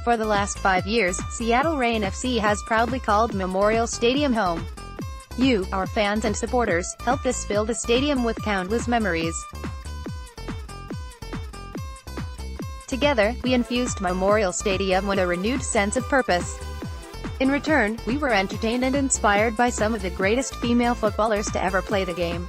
For the last 5 years, Seattle Reign FC has proudly called Memorial Stadium home. You, our fans and supporters, helped us fill the stadium with countless memories. Together, we infused Memorial Stadium with a renewed sense of purpose. In return, we were entertained and inspired by some of the greatest female footballers to ever play the game.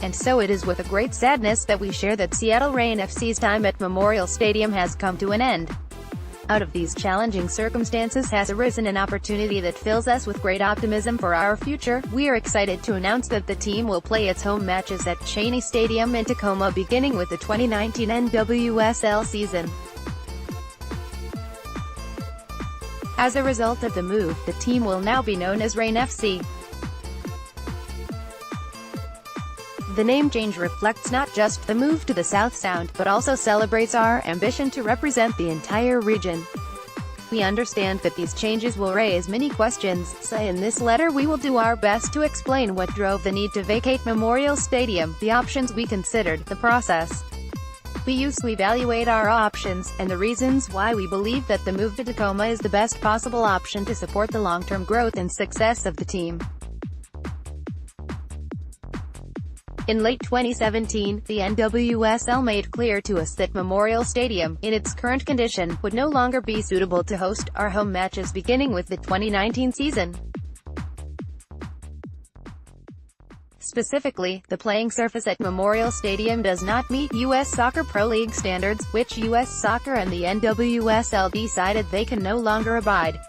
And so it is with a great sadness that we share that Seattle Reign FC's time at Memorial Stadium has come to an end. Out of these challenging circumstances has arisen an opportunity that fills us with great optimism for our future. We are excited to announce that the team will play its home matches at Cheney Stadium in Tacoma beginning with the 2019 NWSL season. As a result of the move, the team will now be known as Reign FC. The name change reflects not just the move to the South Sound, but also celebrates our ambition to represent the entire region. We understand that these changes will raise many questions, so in this letter we will do our best to explain what drove the need to vacate Memorial Stadium, the options we considered, the process we used to evaluate our options, and the reasons why we believe that the move to Tacoma is the best possible option to support the long-term growth and success of the team. In late 2017, the NWSL made clear to us that Memorial Stadium, in its current condition, would no longer be suitable to host our home matches beginning with the 2019 season. Specifically, the playing surface at Memorial Stadium does not meet U.S. Soccer Pro League standards, which U.S. Soccer and the NWSL decided they can no longer abide.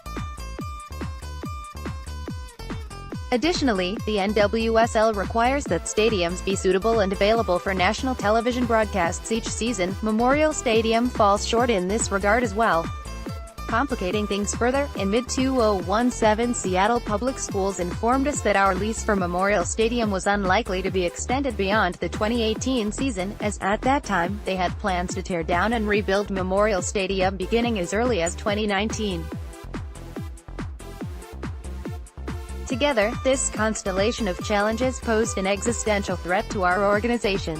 Additionally, the NWSL requires that stadiums be suitable and available for national television broadcasts each season. Memorial Stadium falls short in this regard as well. Complicating things further, in mid-2017 Seattle Public Schools informed us that our lease for Memorial Stadium was unlikely to be extended beyond the 2018 season, as, at that time, they had plans to tear down and rebuild Memorial Stadium beginning as early as 2019. Together, this constellation of challenges posed an existential threat to our organization.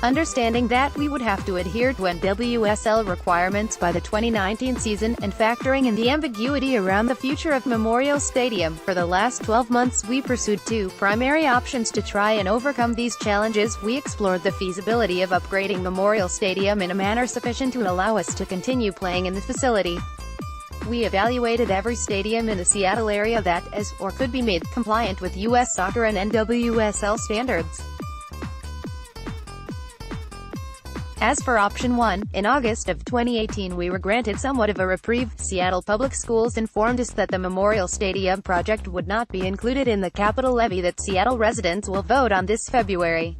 Understanding that we would have to adhere to NWSL requirements by the 2019 season, and factoring in the ambiguity around the future of Memorial Stadium, for the last 12 months we pursued two primary options to try and overcome these challenges. We explored the feasibility of upgrading Memorial Stadium in a manner sufficient to allow us to continue playing in the facility. We evaluated every stadium in the Seattle area that is, or could be made, compliant with U.S. Soccer and NWSL standards. As for option 1, in August of 2018 we were granted somewhat of a reprieve. Seattle Public Schools informed us that the Memorial Stadium project would not be included in the capital levy that Seattle residents will vote on this February.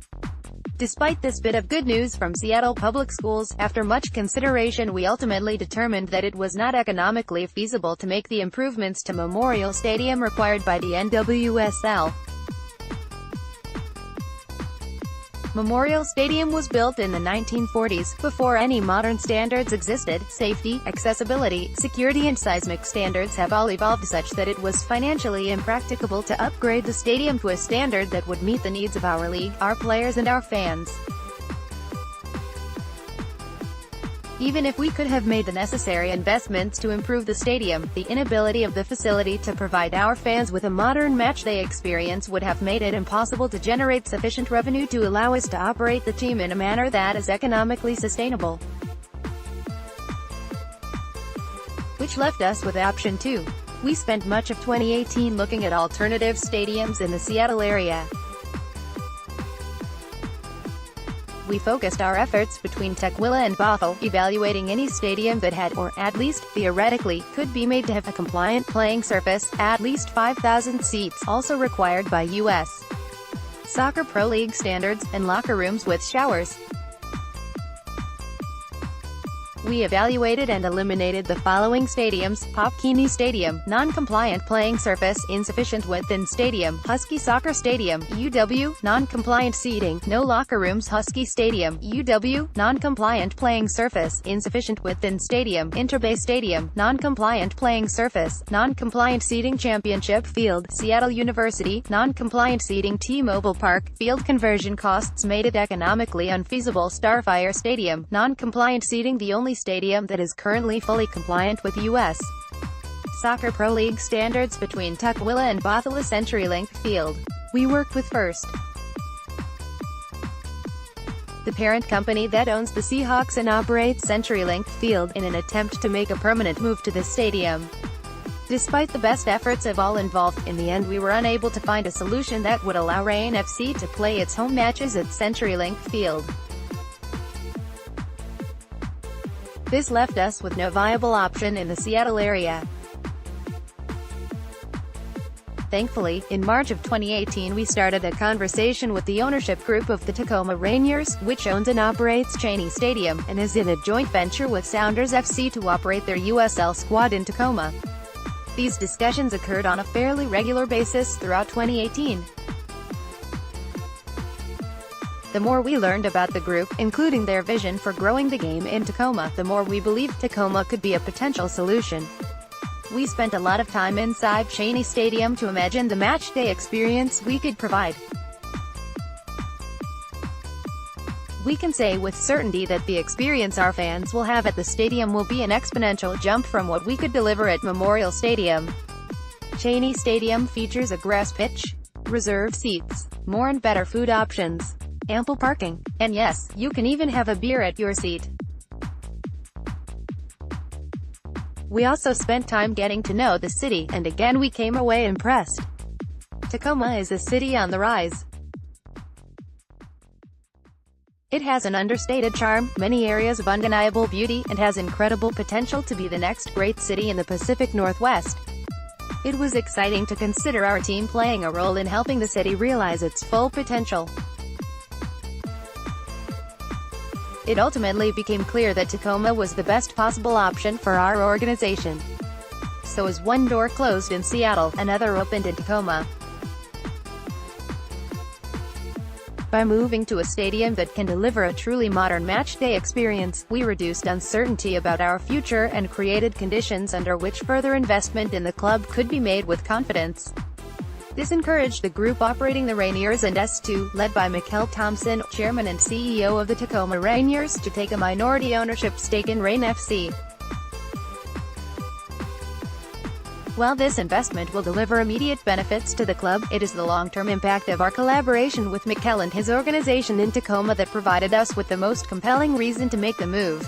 Despite this bit of good news from Seattle Public Schools, after much consideration we ultimately determined that it was not economically feasible to make the improvements to Memorial Stadium required by the NWSL. Memorial Stadium was built in the 1940s, before any modern standards existed. Safety, accessibility, security and seismic standards have all evolved such that it was financially impracticable to upgrade the stadium to a standard that would meet the needs of our league, our players and our fans. Even if we could have made the necessary investments to improve the stadium, the inability of the facility to provide our fans with a modern matchday experience would have made it impossible to generate sufficient revenue to allow us to operate the team in a manner that is economically sustainable. Which left us with option 2. We spent much of 2018 looking at alternative stadiums in the Seattle area. We focused our efforts between Tukwila and Bothell, evaluating any stadium that had, or at least, theoretically, could be made to have a compliant playing surface, at least 5,000 seats, also required by U.S. Soccer Pro League standards, and locker rooms with showers. We evaluated and eliminated the following stadiums: Popkini Stadium, non-compliant playing surface, insufficient width in stadium; Husky Soccer Stadium, UW, non-compliant seating, no locker rooms; Husky Stadium, UW, non-compliant playing surface, insufficient width in stadium; Interbay Stadium, non-compliant playing surface, non-compliant seating; Championship Field, Seattle University, non-compliant seating; T-Mobile Park, field conversion costs made it economically unfeasible; Starfire Stadium, non-compliant seating, the only stadium that is currently fully compliant with U.S. Soccer Pro League standards; between Tukwila and Bothell CenturyLink Field. We worked with First, the parent company that owns the Seahawks and operates CenturyLink Field, in an attempt to make a permanent move to the stadium. Despite the best efforts of all involved, in the end we were unable to find a solution that would allow Reign FC to play its home matches at CenturyLink Field. This left us with no viable option in the Seattle area. Thankfully, in March of 2018 we started a conversation with the ownership group of the Tacoma Rainiers, which owns and operates Cheney Stadium, and is in a joint venture with Sounders FC to operate their USL squad in Tacoma. These discussions occurred on a fairly regular basis throughout 2018. The more we learned about the group, including their vision for growing the game in Tacoma, the more we believed Tacoma could be a potential solution. We spent a lot of time inside Cheney Stadium to imagine the match-day experience we could provide. We can say with certainty that the experience our fans will have at the stadium will be an exponential jump from what we could deliver at Memorial Stadium. Cheney Stadium features a grass pitch, reserved seats, more and better food options, ample parking, and yes, you can even have a beer at your seat. We also spent time getting to know the city, and again we came away impressed. Tacoma is a city on the rise. It has an understated charm, many areas of undeniable beauty, and has incredible potential to be the next great city in the Pacific Northwest. It was exciting to consider our team playing a role in helping the city realize its full potential. It ultimately became clear that Tacoma was the best possible option for our organization. So as one door closed in Seattle, another opened in Tacoma. By moving to a stadium that can deliver a truly modern match-day experience, we reduced uncertainty about our future and created conditions under which further investment in the club could be made with confidence. This encouraged the group operating the Rainiers and S2, led by Mikkel Thompson, chairman and CEO of the Tacoma Rainiers, to take a minority ownership stake in Reign FC. While this investment will deliver immediate benefits to the club, it is the long-term impact of our collaboration with Mikkel and his organization in Tacoma that provided us with the most compelling reason to make the move.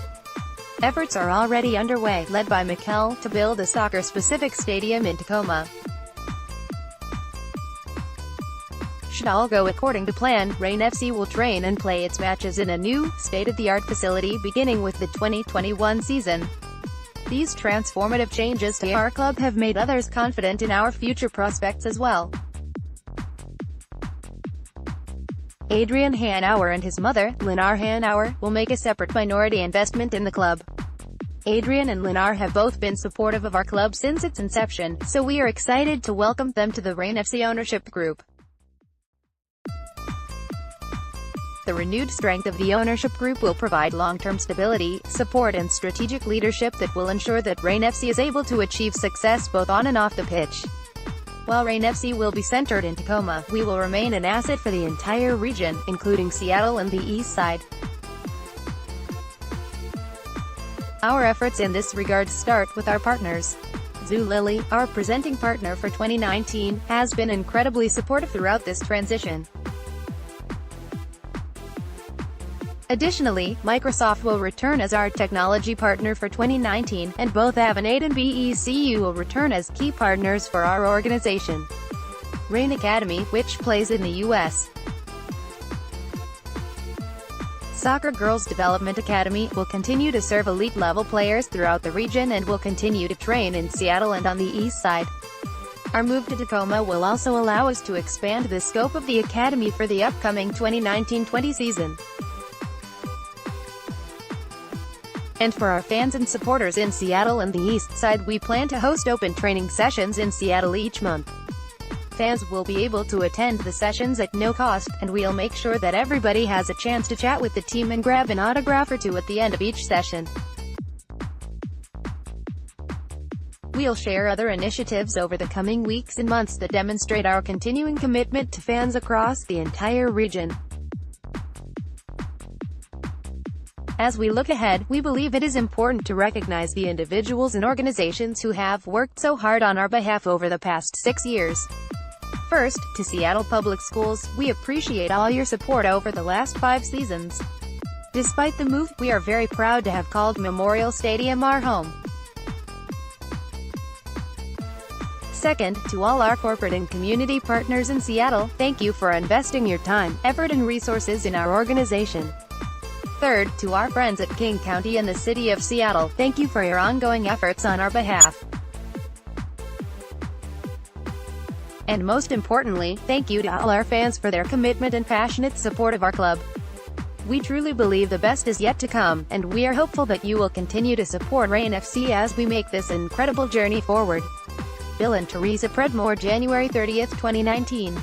Efforts are already underway, led by Mikkel, to build a soccer-specific stadium in Tacoma. Should all go according to plan, Reign FC will train and play its matches in a new, state-of-the-art facility beginning with the 2021 season. These transformative changes to our club have made others confident in our future prospects as well. Adrian Hanauer and his mother, Linar Hanauer, will make a separate minority investment in the club. Adrian and Linar have both been supportive of our club since its inception, so we are excited to welcome them to the Reign FC ownership group. The renewed strength of the ownership group will provide long-term stability, support and strategic leadership that will ensure that Reign FC is able to achieve success both on and off the pitch. While Reign FC will be centered in Tacoma, we will remain an asset for the entire region, including Seattle and the East Side. Our efforts in this regard start with our partners. Zulily, our presenting partner for 2019, has been incredibly supportive throughout this transition. Additionally, Microsoft will return as our technology partner for 2019, and both Avanade and BECU will return as key partners for our organization. Reign Academy, which plays in the U.S. Soccer Girls Development Academy, will continue to serve elite-level players throughout the region and will continue to train in Seattle and on the East Side. Our move to Tacoma will also allow us to expand the scope of the academy for the upcoming 2019-20 season. And for our fans and supporters in Seattle and the East Side, we plan to host open training sessions in Seattle each month. Fans will be able to attend the sessions at no cost, and we'll make sure that everybody has a chance to chat with the team and grab an autograph or two at the end of each session. We'll share other initiatives over the coming weeks and months that demonstrate our continuing commitment to fans across the entire region. As we look ahead, we believe it is important to recognize the individuals and organizations who have worked so hard on our behalf over the past 6 years. First, to Seattle Public Schools, we appreciate all your support over the last 5 seasons. Despite the move, we are very proud to have called Memorial Stadium our home. Second, to all our corporate and community partners in Seattle, thank you for investing your time, effort and resources in our organization. Third, to our friends at King County and the City of Seattle, thank you for your ongoing efforts on our behalf. And most importantly, thank you to all our fans for their commitment and passionate support of our club. We truly believe the best is yet to come, and we are hopeful that you will continue to support Reign FC as we make this incredible journey forward. Bill and Teresa Predmore, January 30, 2019.